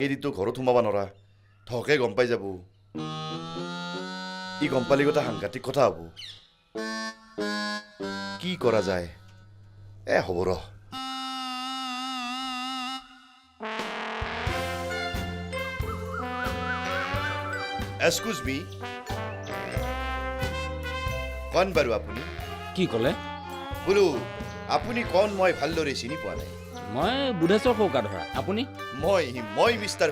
এদিনতো ঘৰত সোমাব নৰা থকে গম পাই যাব ই গম পালি কথা সাংঘাতিক কথা হ'ব কি কৰা যায় হ'ব ৰ এক্সকিউজ মি কন বাৰু আপুনি কি ক'লে বোলো আপুনি কন মই ভালদৰে চিনি পোৱা নাই মই বুধেশ্বৰ সৌকাধৰা আপুনি মই মিষ্টাৰ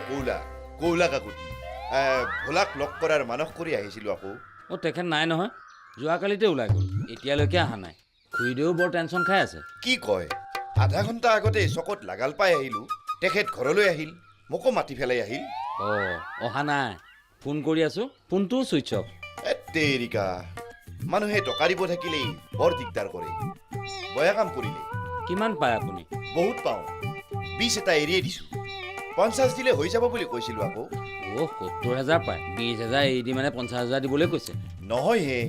কৌলা কাকুতি ভোলাক লগ কৰাৰ মানস কৰি আহিছিলোঁ আকৌ অঁ তেখেত নাই নহয় যোৱাকালিতে ওলাই গ'ল এতিয়ালৈকে অহা নাই খুৰীদেউ বৰ টেনশ্যন খাই আছে কি কয় আধা ঘণ্টা আগতে চকত লাগাল পাই আহিলোঁ তেখেত ঘৰলৈ আহিল মোকো মাতি পেলাই আহিল অঁ অহা নাই ফোন কৰি আছোঁ ফোনটোও ছুইচ অফ তেৰিকা মানুহে টকা দিব থাকিলেই বৰ দিগদাৰ কৰে বয়া কাম কৰিলে কিমান পায় আপুনি বহুত পাওঁ 20 এটা এৰিয়ে দিছোঁ 50 দিলে হৈ যাব বুলি কৈছিলোঁ আকৌ অ' 70,000 পায় 20,000 এৰি দি মানে 50,000 দিবলৈ কৈছে নহয় হে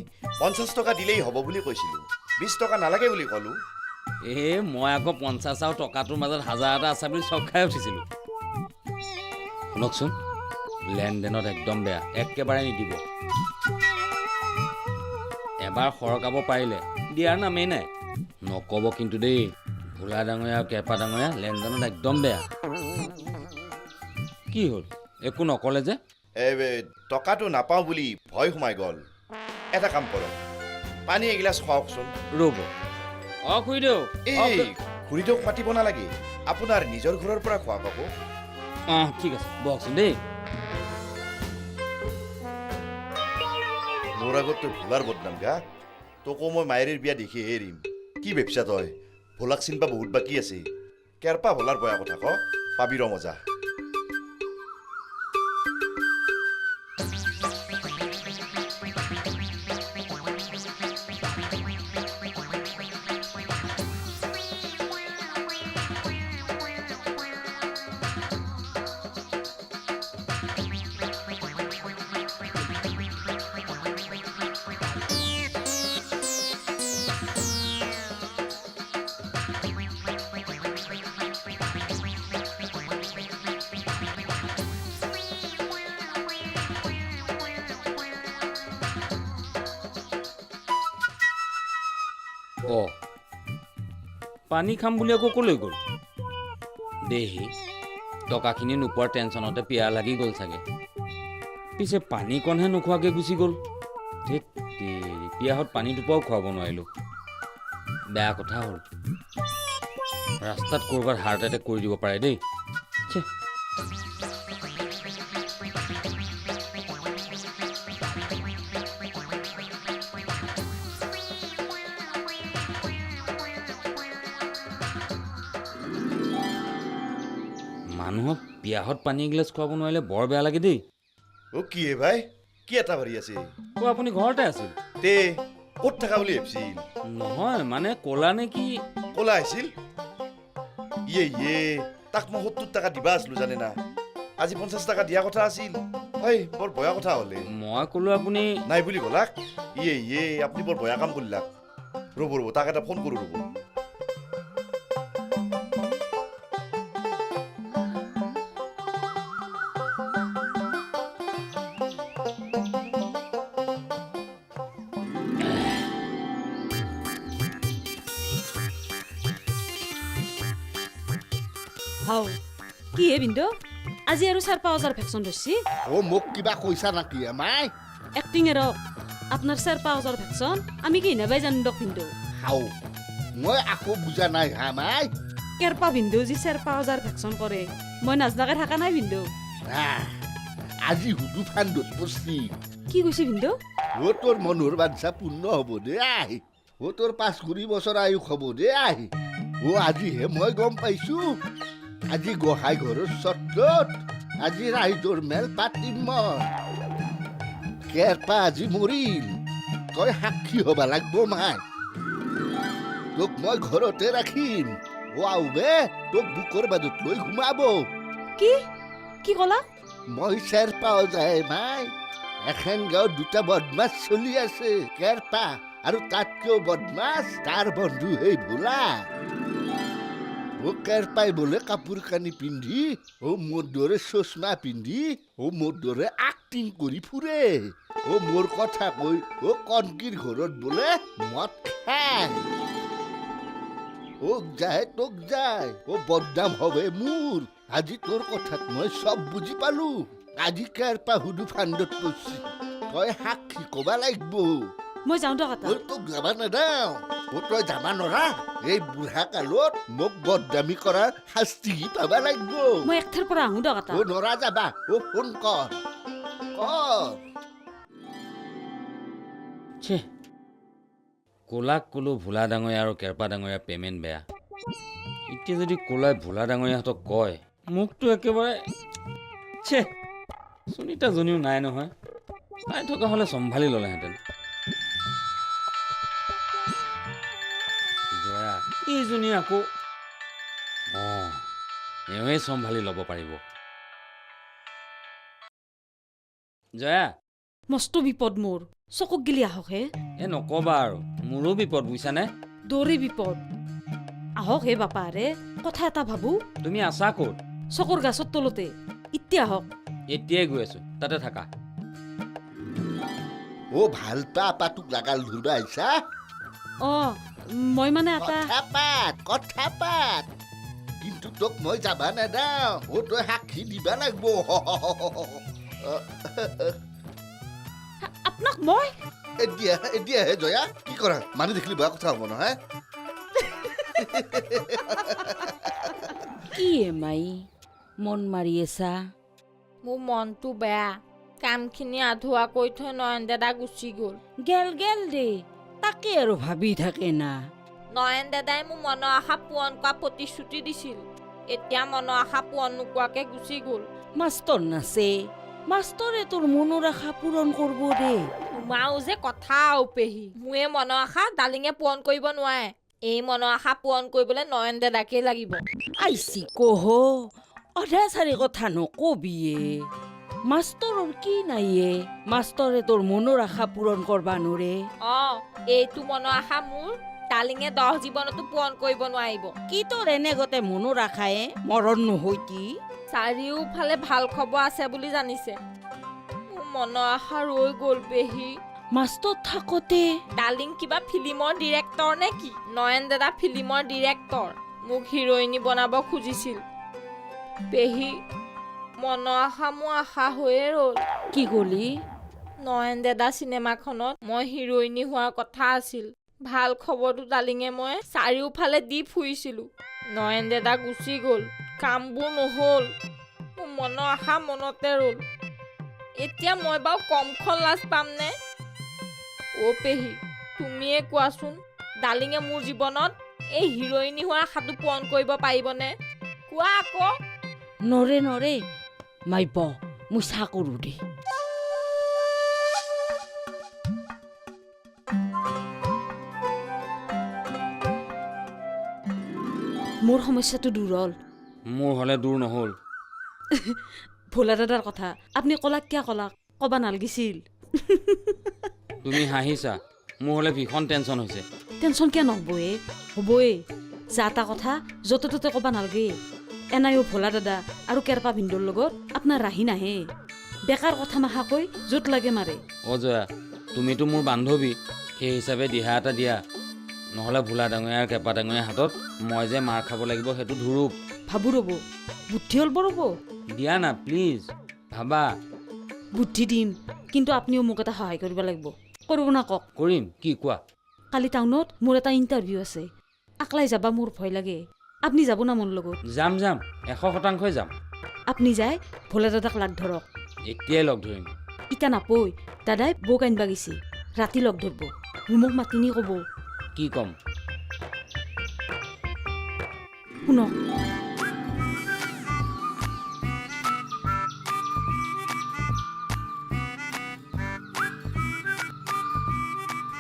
50 টকা দিলেই হ'ব বুলি কৈছিলোঁ 20 টকা নালাগে বুলি ক'লোঁ মই আকৌ 50 আৰু টকাটোৰ মাজত 1000 এটা আছে বুলি চক খাই উঠিছিলোঁ শুনকচোন লেনদেনত একদম বেয়া একেবাৰে নিদিব এবাৰ সৰকাব পাৰিলে দিয়াৰ নামেই নাই নক'ব কিন্তু দেই ভোলা ডাঙৰীয়া আৰু কেপা ডাঙৰীয়া লেনদেনত একদম বেয়া কি হ'ল একো নক'লে যে টকাটো নাপাওঁ বুলি ভয় সোমাই গ'ল এটা কাম কৰক পানী এগিলাচ খুৱাওকচোন ৰ'ব অঁ খুৰীদেউ খুৰীদেউক মাতিব নালাগে আপোনাৰ নিজৰ ঘৰৰ পৰা খোৱাওক আকৌ অঁ ঠিক আছে বহকচোন দেই মোৰ আগত তই ভোলাৰ বদনাম গা তোকো মই মায়েৰীৰ বিয়া দেখিহে এৰিম কি ভাবিছা তই ভোলাক চিনবা বহুত বাকী আছে কেৰপা ভোলাৰ বয়া কথা ক পাবি ৰ মজা অঁ পানী খাম বুলি আকৌ ক'লৈ গ'ল দেহি টকাখিনি নোপোৱাৰ টেনশ্যনতে পিয়া লাগি গ'ল চাগে পিছে পানীকণহে নোখোৱাকৈ গুচি গ'ল ধেৎ তেৰি পিয়াহত পানী টোপাও খুৱাব নোৱাৰিলোঁ বেয়া কথা হ'ল ৰাস্তাত ক'ৰবাত হাৰ্ট এটেক কৰি দিব পাৰে দেই ছে মানুহক পিয়াহত পানী এগিলাচ খুৱাব নোৱাৰিলে বৰ বেয়া লাগে দেই কি হে ভাই কি এটা ভাৰি আছে আপুনি ঘৰতে আছিল তে ক'ত থাকা বুলি ভাবিছিল নহয় মানে ক'লা নে কি ক'লা আহিছিল তাক মই 70 টকা দিবা আছিলো জানে না আজি 50 টকা দিয়া কথা আছিল বৰ বয়া কথা হ'লে মই ক'লো আপুনি নাই বুলি ক'লাক আপুনি বৰ বয়া কাম কৰিলাক ৰ'ব তাক এটা ফোন কৰোঁ ৰ'ব হাও কি হে বিন্দু আজি আৰু 4,000 ভেকচন ধৰছি মোক কিবা কৈছা নাকি মাই এক্টিং এৰ আপোনাৰ 4,000 ভেকচন আমি কি নাবাই জানো দক বিন্দু হাও মই আকৌ বুজা নাই হা মাই কেৰপা বিন্দু যি 4,000 ভেকচন কৰে মই নাজনাকে থাকা নাই বিন্দু আজি হুদু ফান্দত পৰছি কি কৈছে বিন্দু তোৰ মনৰ বাঞ্ছা পূৰ্ণ হ'ব দে তোৰ 5 বছৰ আয়ুস হ'ব দে আজিহে মই গম পাইছো আজি গোহাঁই ঘৰৰ চত্ৰত আজি ৰাইজৰ মেল পাতিম মই কেৰপা আজি মৰিল তই সাক্ষী হবা লাগব মাই তোক মই ঘৰতে ৰাখিম আউবে তোক বুকৰ বাজত লৈ ঘুমাব কি ক'লা মই চেৰ পাও যায় মাই এখন গাঁৱত 2টা বদমাছ চলি আছে কেৰপা আৰু তাতকেও বদমাছ তাৰ বন্ধু সেই ভোলা ও কেৰপাই বোলে কাপোৰ কানি পিন্ধি ও মোৰ দৰে চশমা পিন্ধি ও মোৰ দৰে এক্টিং কৰি ফুৰে ও মোৰ কথা কৈ ও কণকীৰ ঘৰত বোলে মদ খায় ওক যায় তোক যায় ও বদনাম হবে মোৰ আজি তোৰ কথাত মই চব বুজি পালো আজি কেৰপা হুদু ফাণ্ডত পৰছি তই সাক্ষী ক'বা লাগিব মই যাওঁ দিয়ক এটা ঐ তোক যাবা নেদাও ও তই যাবা নৰা এই বুঢ়া কালত মোক বদনামি কৰাৰ শাস্তি পাবা লাগিব মই একঠাইৰ পৰা আহোঁ দিয়ক এটা ও নৰা যাবা ও ফোন কৰ ছে ক'লাক ক'লো ভোলা ডাঙৰীয়া আৰু কেৰপা ডাঙৰীয়া পে'মেণ্ট বেয়া এতিয়া যদি ক'লাই ভোলা ডাঙৰীয়াহঁতক কয় মোকতো একেবাৰে ছে সুনীতাজনীও নাই নহয় পাই থকা হ'লে চম্ভালি ল'লেহেঁতেন জয়া এইজনী আকৌ অঁ এওঁৱে চম্ভালি ল'ব পাৰিব জয়া মস্ত বিপদ মোৰ চকুক গিলি আহক হে নক'বা আৰু মোৰো বিপদ বুজিছানে দৌৰি বিপদ আহক হে বাপা ৰে কথা এটা ভাবো তুমি আছা ক'ত চকুৰ গাছৰ তলতে এতিয়া আহক এতিয়াই গৈ আছো তাতে থাকা ও ভাল পা পাতুক লাগাল ধৰিবা আহিছা অঁ মই মানে এটা কথা পাত কিন্তু তোক মই যাবা নেদাও ও তই সাক্ষী দিবা লাগিব আপোনাক মই এতিয়াহে জয়া কি কৰা মানুহ দেখিলে বেয়া কথা হ'ব নহয় কি মাই মন মাৰি আছা মোৰ মনটো বেয়া কামখিনি আধৰুৱা কৰি থৈ নয়ন দাদা গুচি গ'ল গেল গেল দে তাকে আৰু ভাবি থাকে না নয়ন দাদাই মোৰ মনৰ আশা পূৰণ কৰা প্ৰতিশ্ৰুতি দিছিল এতিয়া মনৰ আশা পূৰণ নোকোৱাকে গুচি গ'ল মাষ্টৰ নাছে মাষ্টৰে তোৰ মনৰ আশা পূৰণ কৰিব দে তোমাৰো যে কথা পেহী মোৰ এই মনৰ আশা ডালিঙে পূৰণ কৰিব নোৱাৰে এই মনৰ আশা পূৰণ কৰিবলৈ নয়ন দাদাকে লাগিব আইছি কহ অধা চাৰি কথা নকবিয়ে মাষ্টৰৰ কি নাইয়ে মাষ্টৰে তোৰ মনৰ আশা পূৰণ কৰবা নোৰে অঁ এইটো মনৰ আশা মোৰ ডালিঙে 10 জীৱনতো পূৰণ কৰিব নোৱাৰিব কি তোৰ এনে গতে মনৰ আশায়ে মৰণ নহৈতি চাৰিওফালে ভাল খবৰ আছে বুলি জানিছে মোৰ মনৰ আশা ৰৈ গ'ল পেহী মাষ্টৰ থাকোতে ডালিং কিবা ফিল্মৰ ডিৰেক্টৰ নে কি নয়ন দাদা ফিল্মৰ ডিৰেক্টৰ মোক হিৰইনী বনাব খুজিছিল পেহী মনৰ আশা মোৰ আশা হৈয়ে ৰ'ল কি কলি নয়ন দাদা চিনেমাখনত মই হিৰইনী হোৱাৰ কথা আছিল ভাল খবৰটো ডালিঙে মই চাৰিওফালে দি ফুৰিছিলোঁ নয়ন দাদা গুচি গ'ল কামবোৰ নহ'ল মোৰ মনৰ আশা মনতে ৰ'ল এতিয়া মই বাৰু কমখন লাজ পামনে অ' পেহী তুমিয়ে কোৱাচোন ডালিঙে মোৰ জীৱনত এই হিৰইনী হোৱাৰ আশাটো পূৰণ কৰিব পাৰিবনে কোৱা আকৌ নৰে নৰে মাইব মই চাহ কৰোঁ দে মোৰ সমস্যাটো দূৰ হ'ল মোৰ হ'লে দূৰ নহ'ল ভোলা দাদাৰ কথা আপুনি ক'লাক কিয় ক'লাক ক'বা নালগিছিল তুমি হাঁহিছা মোৰ হ'লে ভীষণ টেনশ্যন হৈছে টেনশ্যন কিয় নহবয়ে হ'বয়ে যা এটা কথা য'তে ত'তে ক'বা নালগে এনাইও ভোলা দাদা আৰু কেৰপা ভিন্দৰ লগত আপোনাৰ ৰাহি নাহে বেকাৰ কথা মাখাকৈ য'ত লাগে মাৰে জয়া তুমিতো মোৰ বান্ধৱী সেই হিচাপে দিহা এটা দিয়া নহ'লে ভোলা ডাঙৰীয়া আৰু কেপা ডাঙৰীয়াৰ হাতত মই যে মাৰ খাব লাগিব সেইটো ধুৰুপ ভাবো ৰ'ব বুদ্ধি হ'ল ৰ'ব দিয়া না প্লিজ ভাবা বুদ্ধি দিম কিন্তু আপুনিও মোক এটা সহায় কৰিব লাগিব কৰিব না কওক কৰিম কি কোৱা কালি টাউনত মোৰ এটা ইণ্টাৰভিউ আছে আকলাই যাবা মোৰ ভয় লাগে আপুনি যাব না মোৰ লগত যাম 100% যাম আপুনি যায় ভোলা দাদাক লাগ ধৰক এতিয়াই লগ ধৰিম ইটা নাপৈ দাদাই বৌক আনিবা গেছি ৰাতি লগ ধৰিব ৰুমক মাতি নি ক'ব কি ক'ম শুনক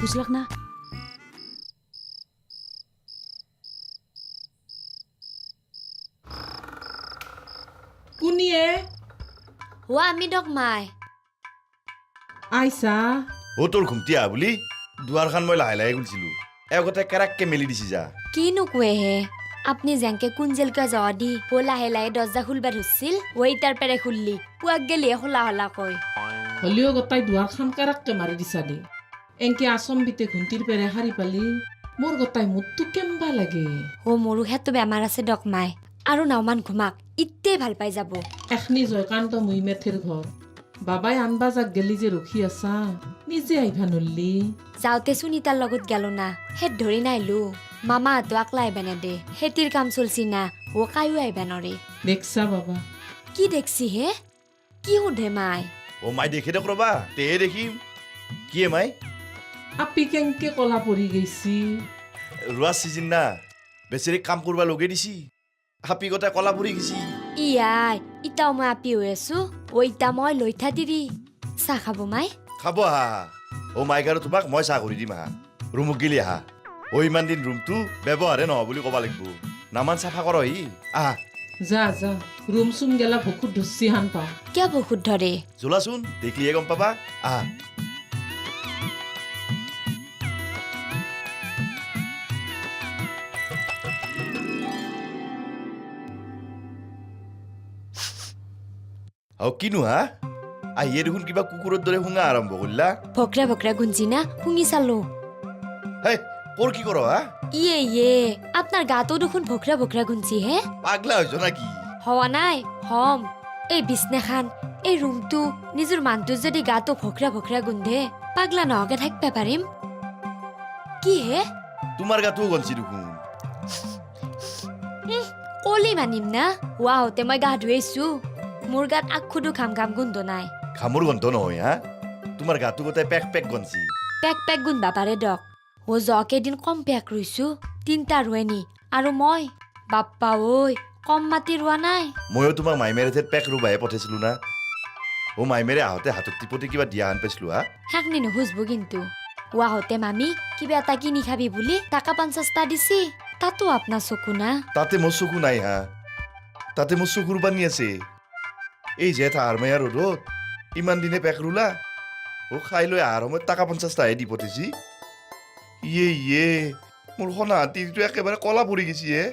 বুঝলাক না কোনিয়ে হোৱা আমি দক মাই আইছা তোৰ ঘুমটিয়া বুলি দুৱাৰখন মই লাহে লাহে খুলিছিলোঁ এগতে কেৰাককে মেলি দিছি যা কিনো কোৱেহে আপনি জেংকে কুঞ্জেলকে যাওয়া দি ও লাহে লাহে দরজা খুলবা ধরছিল ওই তার পেরে খুললি পুয়াক গেলিয়ে খোলা হলা কয় হলিও গতাই দুৱাৰখন কাৰাককে মাৰি দিছা দে এনকে আচম্বিতে ঘুণ্টিৰ পেৰে সাৰি পালি মোৰ গতাই মুঠটো কেম্বা লাগে ও মোৰো হেতো বেমাৰ আছে দক মাই আৰু নাওমান ঘুমাক ইত্তে ভাল পাই যাব এখনি জয়কান্ত মুই মেথিৰ ঘৰ বাবাই আনবা যাক গেলি যে ৰখি আছা নিজে আহিবা নল্লি যাওঁতে সুনিতাৰ লগত গেল না হেত ধৰি নাইলো মামা হাতো আকলা আহিবানে দে হেতিৰ কাম চলছি না ও কায়ো আহিবা নৰে দেখছা বাবা কি দেখছি হে কি সোধে মাই অ' মাই দেখি দিয়ক ৰ'বা তেহে দেখিম কি মাই আপি কেংকে কলা পৰি গৈছি ৰোৱা চিজন না বেচেৰি কাম কৰবা লগে দিছি হাপি গোটাই কলা পৰি গেছি ইয়াই ইটাও মই আপি হৈ আছো ও ইটা মই লৈ থা দিৰি চাহ খাব মাই খাব আহা অ' মাইক আৰু তোমাক মই চাহ কৰি দিম আহা ৰুমক গেলি আহা অ' ইমান দিন ৰুমটো ব্যৱহাৰে নহয় বুলি ক'ব লাগিব নামান চাফা কৰহি আহা যা যা ৰুম চুম গেলা ভকুত ধুচি হান পাওঁ কিয় বহুত ধৰে জ্বলাচোন দেখিলিহে গম পাবা আহা আৰু কিনো হা আহিয়ে দেখোন কিবা কুকুৰৰ দৰে শুঙা আৰম্ভ কৰিলা ভকৰা ভকৰা গুঞ্জি না শুঙি চালো হে কৰ কি কৰ হা ইয়ে আপনার গাতো দেখোন ভকরা ভকরা গুঞ্জি হে পাগলা হৈছ না কি হওয়া নাই হম এই বিছনাখান এই রুমটো নিজের মানটো যদি গাতো ভকরা ভকরা গুন্ধে পাগলা নহকে থাকবে পাৰিম কি হে তোমাৰ গাটো গঞ্চি দেখোন কলি মানিম না ৱা হতে মই গা ধুইছো মোৰ গাত আখুদু খাম খাম গুন্ধ নাই খামৰ গন্ধ নহয় হা তোমাৰ গাটো গোটাই পেক পেক গঞ্চি পেক পেক গুন্ধা পাৰে দক ও জকেদিন কম পেক ৰুইছো 3টা ৰুৱেনি আৰু মই বাপ্পা ঐ কম মাটি ৰোৱা নাই ময়ো তোমাক মাইমেৰে ঠেত পেক ৰুবাহে পঠাইছিলো না অ' মাইমেৰে আহোঁতে হাতত টিপতে কিবা দিয়া হান পাইছিলো হা হেকনি নুখুজবো কিন্তু ৱা হতে মামি কিবা এটা কিনি খাবি বুলি টাকা 50টা দিছি তাতো আপোনাৰ চকু না তাতে মোৰ চকু নাই হা তাতে মোৰ চকুৰ পানী আছে এই যে এটা আৰমায়া ৰ'দত ইমান দিনে পেক ৰুলা অ' খাই লৈ আহাৰ সময়ত টাকা 50টাহে দি পঠাইছি ইয়ে মোৰ সোণা হাতীটো একেবাৰে কলা পৰি গৈছি হে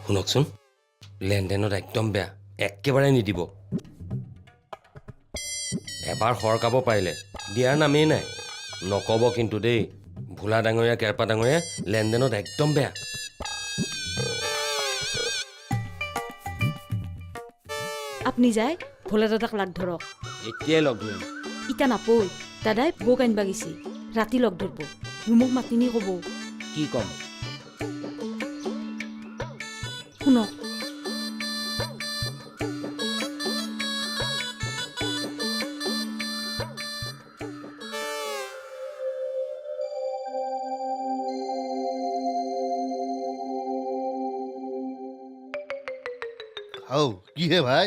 শুনকচোন লেনদেনত একদম বেয়া একেবাৰে নিদিব এবাৰ সৰকাব পাৰিলে দিয়াৰ নামেই নাই নক'ব কিন্তু দেই ভোলা ডাঙৰীয়া কেৰপা ডাঙৰীয়া লেনদেনত একদম বেয়া আপনি যায় ভোলা দাদাক লাগ ধৰক এতিয়াই লগ ধৰিম ইটা নাপই দাদাই বৌক আনিবা গেছি ৰাতি লগ ধৰব ৰুমক মাতিনি ক'ব কি ক'ম শুনক আও কি হে ভাই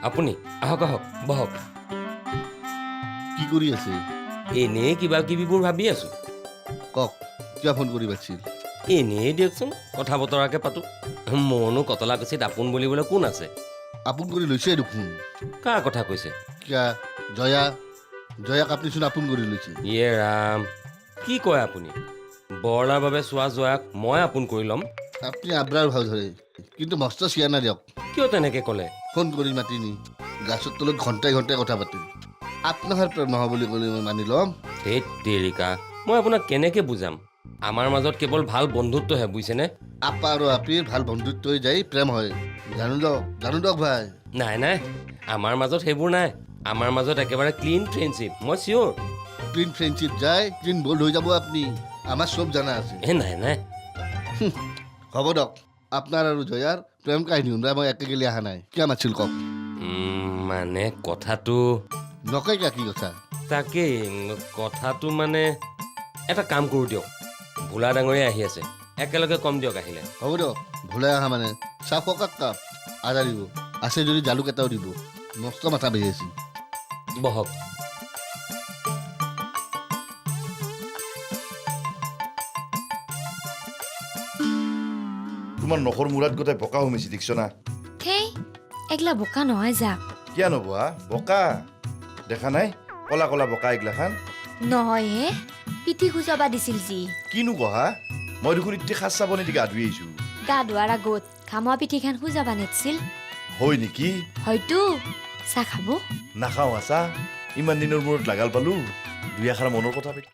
আপুনি আহক আহক বহক কি কৰি আছে এনেই কিবা কিবিবোৰ ভাবি আছো কওক কিয় ফোন কৰি পাতিছিল এনেই দিয়কচোন কথা বতৰাকে পাতো মনো কতলা কুচিত আপোন বুলিবলৈ কোন আছে আপোন কৰি লৈছে দেখোন কাৰ কথা কৈছে কিয়া জয়াক আপুনিচোন আপোন কৰি লৈছে ইয়ে ৰাম কি কয় আপুনি বৰলাৰ বাবে চোৱা জয়াক মই আপোন কৰি ল'ম আপুনি আব্ৰাৰ ভাও ধৰে কিন্তু মস্ত চিয়া না দিয়ক কিয় তেনেকে ক'লে ফোন কৰি মাতি নি গাছৰ তলত ঘণ্টাই ঘণ্টাই কথা পাতে আপোনাৰ প্ৰেম নহয় বুলি ক'লে মই মানি ল'ম ধেৎ তেৰিকা মই আপোনাক কেনেকে বুজাম আমাৰ মাজত কেৱল ভাল বন্ধুত্বহে বুজিছেনে আপা আৰু আপিৰ ভাল বন্ধুত্ব হৈ যায় প্ৰেম হয় জানো দিয়ক ভাই নাই নাই আমাৰ মাজত সেইবোৰ নাই আমাৰ মাজত একেবাৰে ক্লিন ফ্ৰেণ্ডশ্বিপ মই চিয়'ৰ ক্লিন ফ্ৰেণ্ডশ্বিপ যায় ক্লিন বল্ড হৈ যাব আপুনি আমাৰ চব জানা আছে নাই নাই হ'ব দিয়ক আপোনাৰ আৰু জয়াৰ প্ৰেম কাহিনী শুনাই মই একে গেলি অহা নাই কিয় মাতিছিল কওক মানে কথাটো নকয় কিয় কি কথা তাকেই কথাটো মানে এটা কাম কৰোঁ দিয়ক ভোলা ডাঙৰীয়া আহি আছে একেলগে কম দিয়ক আহিলে হ'ব দিয়ক ভুলাই অহা মানে চাহ খোৱা কাপ আদা দিব আছে যদি জালুক এটাও দিব মস্ত মাথা বেহি আছে বহক তোমাৰ নখৰ মূৰত গোটাই বোকা সোমাইছে দেখিছ না হেই এগলা বোকা নহয় যাক কিয় নবোৱা বোকা দেখা নাই কলা কলা বকা এইগিলাখান নহয় হে পিঠি খুজাবা দিছিল যি কিনো কহা মই দেখোন এতিয়া সাজ চাব নিদি গা ধুই আহিছোঁ গা ধোৱাৰ আগত খামোৱা পিঠিখান খুজাবা নেটছিল হয় নেকি হয়তো চাহ খাব নাখাওঁ আছা ইমান দিনৰ মূৰত লাগাল পালোঁ দুই এষাৰ মনৰ কথা পাতি